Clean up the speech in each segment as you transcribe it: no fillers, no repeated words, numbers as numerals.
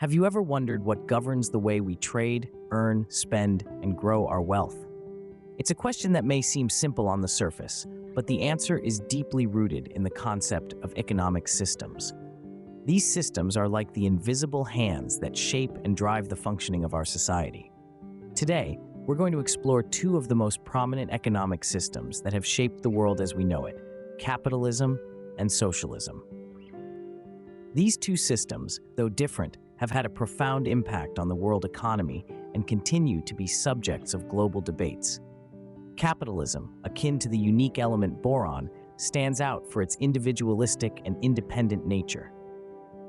Have you ever wondered what governs the way we trade, earn, spend, and grow our wealth? It's a question that may seem simple on the surface, but the answer is deeply rooted in the concept of economic systems. These systems are like the invisible hands that shape and drive the functioning of our society. Today, we're going to explore two of the most prominent economic systems that have shaped the world as we know it: capitalism and socialism. These two systems, though different, have had a profound impact on the world economy and continue to be subjects of global debates. Capitalism, akin to the unique element boron, stands out for its individualistic and independent nature.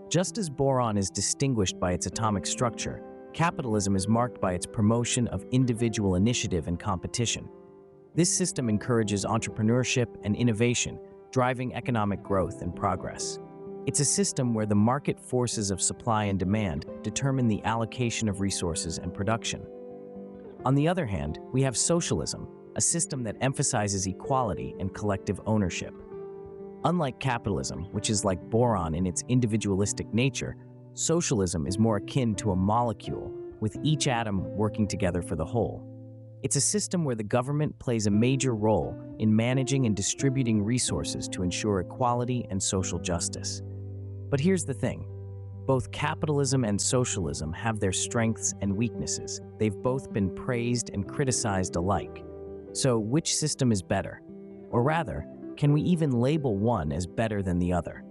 Just as boron is distinguished by its atomic structure, capitalism is marked by its promotion of individual initiative and competition. This system encourages entrepreneurship and innovation, driving economic growth and progress. It's a system where the market forces of supply and demand determine the allocation of resources and production. On the other hand, we have socialism, a system that emphasizes equality and collective ownership. Unlike capitalism, which is like boron in its individualistic nature, socialism is more akin to a molecule, with each atom working together for the whole. It's a system where the government plays a major role in managing and distributing resources to ensure equality and social justice. But here's the thing. Both capitalism and socialism have their strengths and weaknesses. They've both been praised and criticized alike. So which system is better? Or rather, can we even label one as better than the other?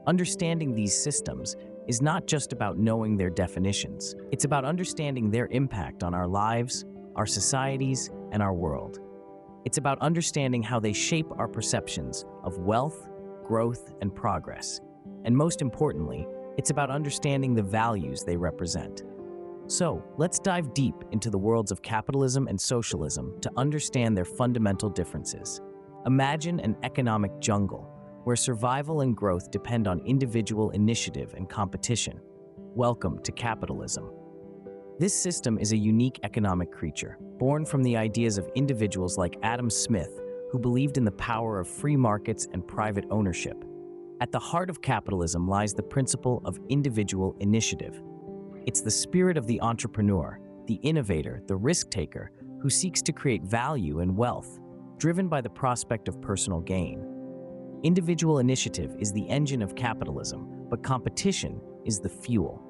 Understanding these systems is not just about knowing their definitions. It's about understanding their impact on our lives, our societies, and our world. It's about understanding how they shape our perceptions of wealth, growth, and progress. And most importantly, it's about understanding the values they represent. So, let's dive deep into the worlds of capitalism and socialism to understand their fundamental differences. Imagine an economic jungle where survival and growth depend on individual initiative and competition. Welcome to capitalism. This system is a unique economic creature, born from the ideas of individuals like Adam Smith, who believed in the power of free markets and private ownership. At the heart of capitalism lies the principle of individual initiative. It's the spirit of the entrepreneur, the innovator, the risk-taker, who seeks to create value and wealth, driven by the prospect of personal gain. Individual initiative is the engine of capitalism, but competition is the fuel.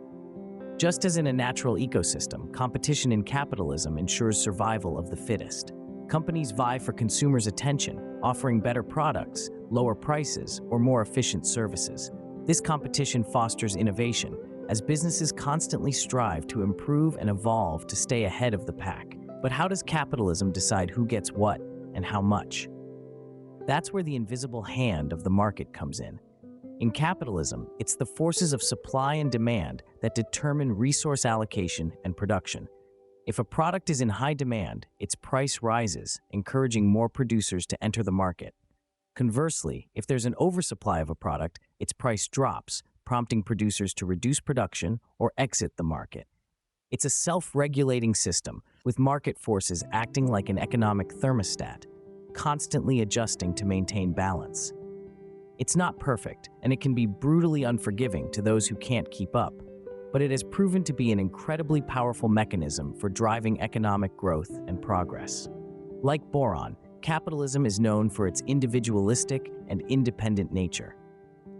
Just as in a natural ecosystem, competition in capitalism ensures survival of the fittest. Companies vie for consumers' attention, offering better products, lower prices, or more efficient services. This competition fosters innovation, as businesses constantly strive to improve and evolve to stay ahead of the pack. But how does capitalism decide who gets what and how much? That's where the invisible hand of the market comes in. In capitalism, it's the forces of supply and demand that determine resource allocation and production. If a product is in high demand, its price rises, encouraging more producers to enter the market. Conversely, if there's an oversupply of a product, its price drops, prompting producers to reduce production or exit the market. It's a self-regulating system, with market forces acting like an economic thermostat, constantly adjusting to maintain balance. It's not perfect, and it can be brutally unforgiving to those who can't keep up, but it has proven to be an incredibly powerful mechanism for driving economic growth and progress. Like boron, capitalism is known for its individualistic and independent nature.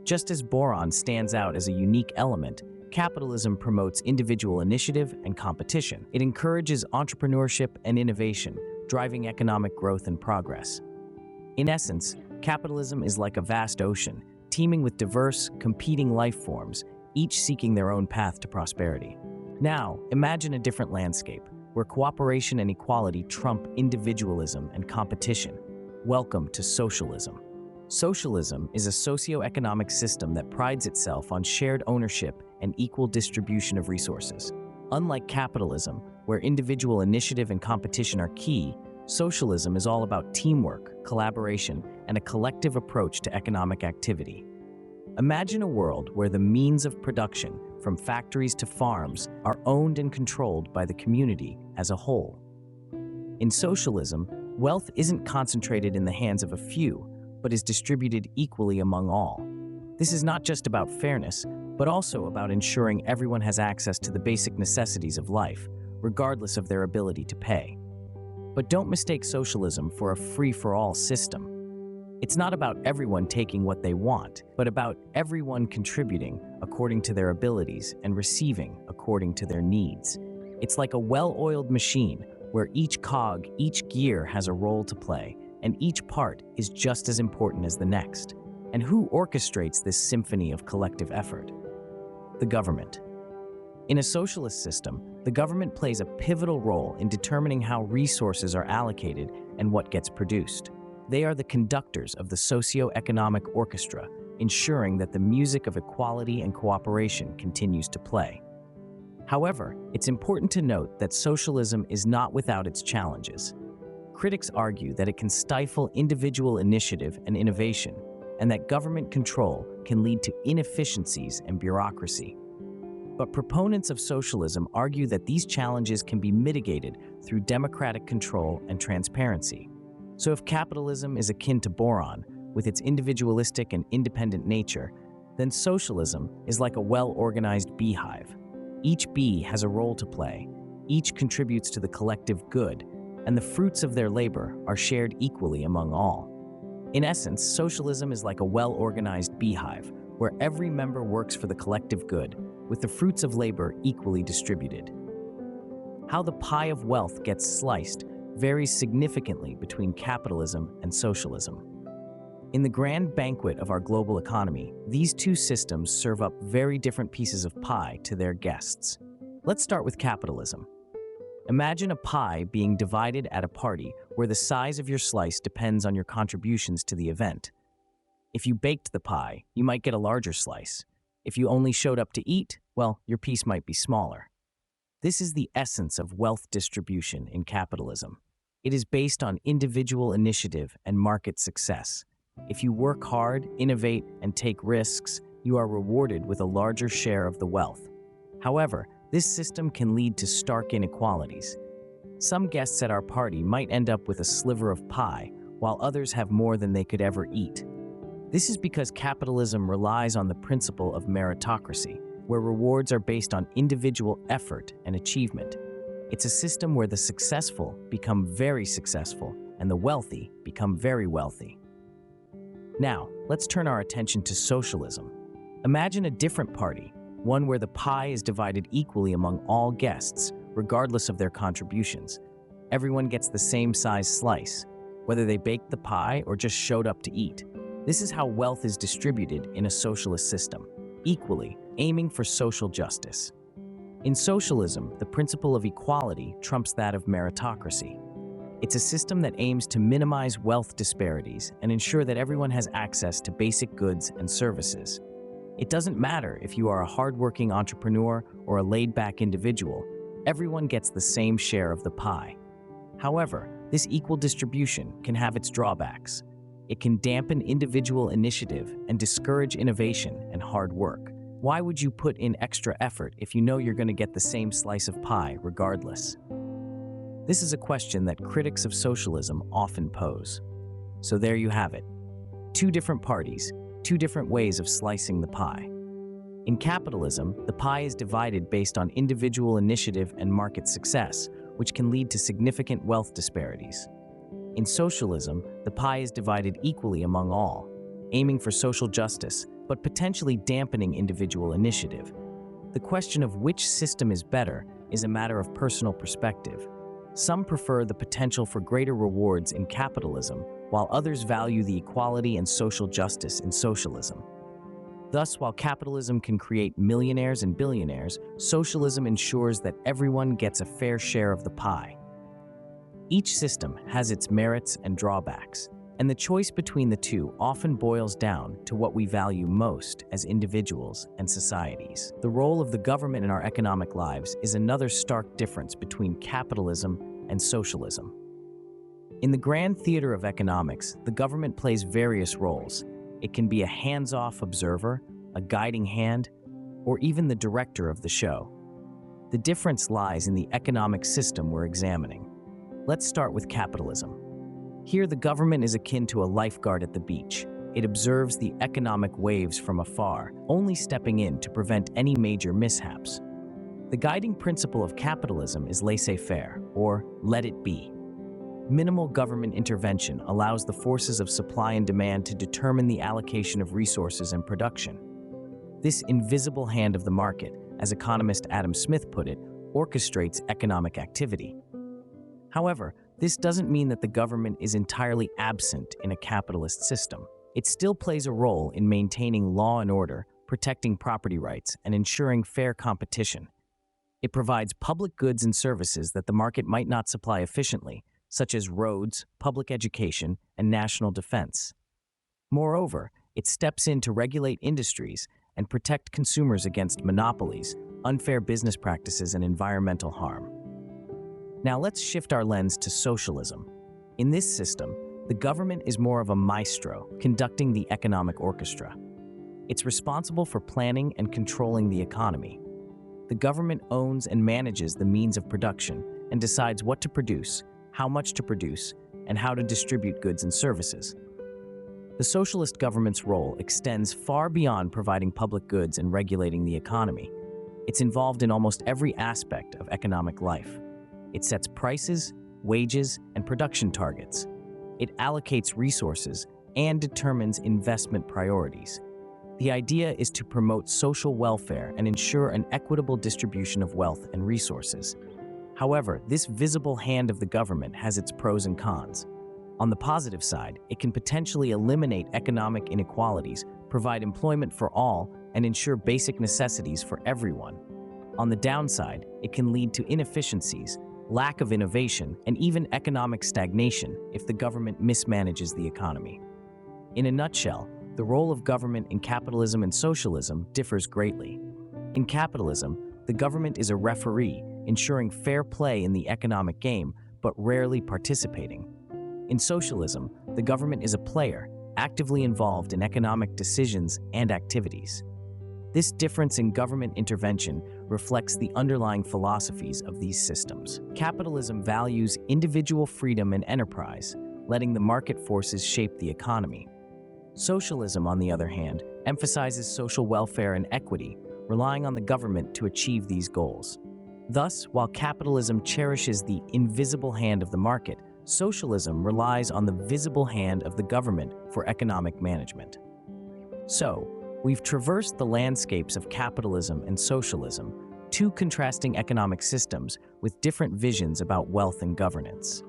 Just as boron stands out as a unique element, capitalism promotes individual initiative and competition. It encourages entrepreneurship and innovation, driving economic growth and progress. In essence, capitalism is like a vast ocean, teeming with diverse, competing life forms, each seeking their own path to prosperity. Now, imagine a different landscape, where cooperation and equality trump individualism and competition. Welcome to socialism. Socialism is a socio-economic system that prides itself on shared ownership and equal distribution of resources. Unlike capitalism, where individual initiative and competition are key, socialism is all about teamwork, collaboration, and a collective approach to economic activity. Imagine a world where the means of production, from factories to farms, are owned and controlled by the community as a whole. In socialism, wealth isn't concentrated in the hands of a few, but is distributed equally among all. This is not just about fairness, but also about ensuring everyone has access to the basic necessities of life, regardless of their ability to pay. But don't mistake socialism for a free-for-all system. It's not about everyone taking what they want, but about everyone contributing according to their abilities and receiving according to their needs. It's like a well-oiled machine where each cog, each gear has a role to play, and each part is just as important as the next. And who orchestrates this symphony of collective effort? The government. In a socialist system, the government plays a pivotal role in determining how resources are allocated and what gets produced. They are the conductors of the socio-economic orchestra, ensuring that the music of equality and cooperation continues to play. However, it's important to note that socialism is not without its challenges. Critics argue that it can stifle individual initiative and innovation, and that government control can lead to inefficiencies and bureaucracy. But proponents of socialism argue that these challenges can be mitigated through democratic control and transparency. So if capitalism is akin to Boron, with its individualistic and independent nature, then socialism is like a well-organized beehive. Each bee has a role to play, each contributes to the collective good, and the fruits of their labor are shared equally among all. In essence, socialism is like a well-organized beehive, where every member works for the collective good, with the fruits of labor equally distributed. How the pie of wealth gets sliced varies significantly between capitalism and socialism. In the grand banquet of our global economy, these two systems serve up very different pieces of pie to their guests. Let's start with capitalism. Imagine a pie being divided at a party where the size of your slice depends on your contributions to the event. If you baked the pie, you might get a larger slice. If you only showed up to eat, well, your piece might be smaller. This is the essence of wealth distribution in capitalism. It is based on individual initiative and market success. If you work hard, innovate, and take risks, you are rewarded with a larger share of the wealth. However, this system can lead to stark inequalities. Some guests at our party might end up with a sliver of pie, while others have more than they could ever eat. This is because capitalism relies on the principle of meritocracy, where rewards are based on individual effort and achievement. It's a system where the successful become very successful and the wealthy become very wealthy. Now, let's turn our attention to socialism. Imagine a different party, one where the pie is divided equally among all guests, regardless of their contributions. Everyone gets the same size slice, whether they baked the pie or just showed up to eat. This is how wealth is distributed in a socialist system, equally, aiming for social justice. In socialism, the principle of equality trumps that of meritocracy. It's a system that aims to minimize wealth disparities and ensure that everyone has access to basic goods and services. It doesn't matter if you are a hardworking entrepreneur or a laid-back individual, everyone gets the same share of the pie. However, this equal distribution can have its drawbacks. It can dampen individual initiative and discourage innovation and hard work. Why would you put in extra effort if you know you're going to get the same slice of pie regardless? This is a question that critics of socialism often pose. So there you have it. Two different parties, two different ways of slicing the pie. In capitalism, the pie is divided based on individual initiative and market success, which can lead to significant wealth disparities. In socialism, the pie is divided equally among all, aiming for social justice, but potentially dampening individual initiative. The question of which system is better is a matter of personal perspective. Some prefer the potential for greater rewards in capitalism, while others value the equality and social justice in socialism. Thus, while capitalism can create millionaires and billionaires, socialism ensures that everyone gets a fair share of the pie. Each system has its merits and drawbacks, and the choice between the two often boils down to what we value most as individuals and societies. The role of the government in our economic lives is another stark difference between capitalism and socialism. In the grand theater of economics, the government plays various roles. It can be a hands-off observer, a guiding hand, or even the director of the show. The difference lies in the economic system we're examining. Let's start with capitalism. Here, the government is akin to a lifeguard at the beach. it observes the economic waves from afar, only stepping in to prevent any major mishaps. The guiding principle of capitalism is laissez-faire, or let it be. Minimal government intervention allows the forces of supply and demand to determine the allocation of resources and production. This invisible hand of the market, as economist Adam Smith put it, orchestrates economic activity. However, this doesn't mean that the government is entirely absent in a capitalist system. It still plays a role in maintaining law and order, protecting property rights, and ensuring fair competition. It provides public goods and services that the market might not supply efficiently, such as roads, public education, and national defense. Moreover, it steps in to regulate industries and protect consumers against monopolies, unfair business practices, and environmental harm. Now let's shift our lens to socialism. In this system, the government is more of a maestro, conducting the economic orchestra. It's responsible for planning and controlling the economy. The government owns and manages the means of production and decides what to produce, how much to produce, and how to distribute goods and services. The socialist government's role extends far beyond providing public goods and regulating the economy. It's involved in almost every aspect of economic life. It sets prices, wages, and production targets. It allocates resources and determines investment priorities. The idea is to promote social welfare and ensure an equitable distribution of wealth and resources. However, this visible hand of the government has its pros and cons. On the positive side, it can potentially eliminate economic inequalities, provide employment for all, and ensure basic necessities for everyone. On the downside, it can lead to inefficiencies, lack of innovation, and even economic stagnation if the government mismanages the economy. In a nutshell, the role of government in capitalism and socialism differs greatly. In capitalism, the government is a referee, ensuring fair play in the economic game, but rarely participating. In socialism, the government is a player, actively involved in economic decisions and activities. This difference in government intervention reflects the underlying philosophies of these systems. Capitalism values individual freedom and enterprise, letting the market forces shape the economy. Socialism, on the other hand, emphasizes social welfare and equity, relying on the government to achieve these goals. Thus, while capitalism cherishes the invisible hand of the market, socialism relies on the visible hand of the government for economic management. So, we've traversed the landscapes of capitalism and socialism, two contrasting economic systems with different visions about wealth and governance.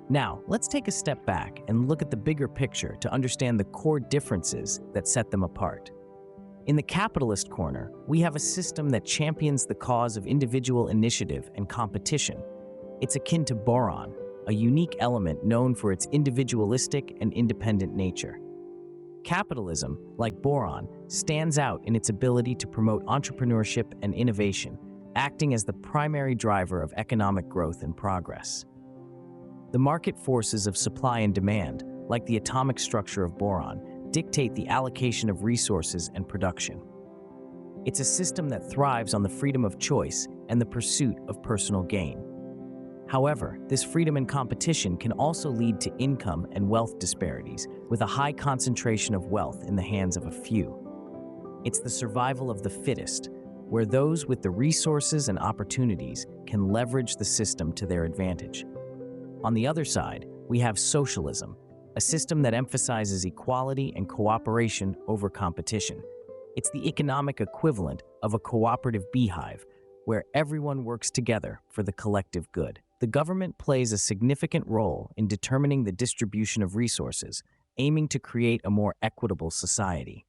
Now, let's take a step back and look at the bigger picture to understand the core differences that set them apart. In the capitalist corner, we have a system that champions the cause of individual initiative and competition. It's akin to Boron, a unique element known for its individualistic and independent nature. Capitalism, like Boron, stands out in its ability to promote entrepreneurship and innovation, acting as the primary driver of economic growth and progress. The market forces of supply and demand, like the atomic structure of boron, dictate the allocation of resources and production. It's a system that thrives on the freedom of choice and the pursuit of personal gain. However, this freedom and competition can also lead to income and wealth disparities, with a high concentration of wealth in the hands of a few. It's the survival of the fittest, where those with the resources and opportunities can leverage the system to their advantage. On the other side, we have socialism, a system that emphasizes equality and cooperation over competition. It's the economic equivalent of a cooperative beehive, where everyone works together for the collective good. The government plays a significant role in determining the distribution of resources, aiming to create a more equitable society.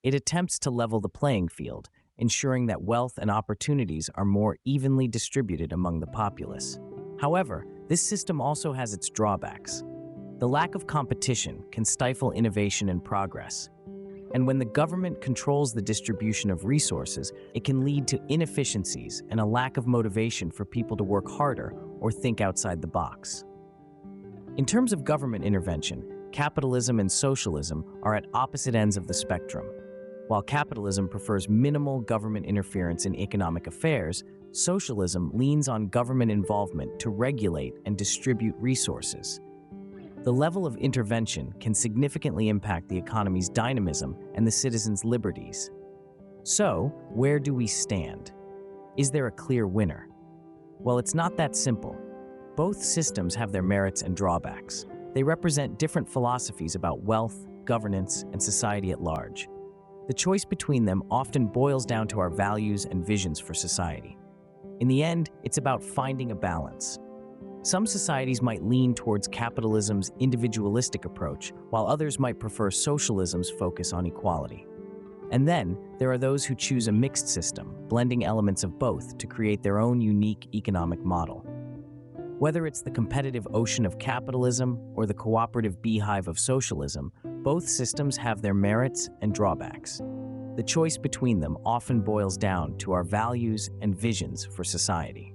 It attempts to level the playing field, ensuring that wealth and opportunities are more evenly distributed among the populace. However, this system also has its drawbacks. The lack of competition can stifle innovation and progress. And when the government controls the distribution of resources, it can lead to inefficiencies and a lack of motivation for people to work harder or think outside the box. In terms of government intervention, capitalism and socialism are at opposite ends of the spectrum. While capitalism prefers minimal government interference in economic affairs, socialism leans on government involvement to regulate and distribute resources. the level of intervention can significantly impact the economy's dynamism and the citizens' liberties. So, where do we stand? Is there a clear winner? Well, it's not that simple. Both systems have their merits and drawbacks. They represent different philosophies about wealth, governance, and society at large. The choice between them often boils down to our values and visions for society. In the end, it's about finding a balance. Some societies might lean towards capitalism's individualistic approach, while others might prefer socialism's focus on equality. And then, there are those who choose a mixed system, blending elements of both to create their own unique economic model. Whether it's the competitive ocean of capitalism or the cooperative beehive of socialism, both systems have their merits and drawbacks. The choice between them often boils down to our values and visions for society.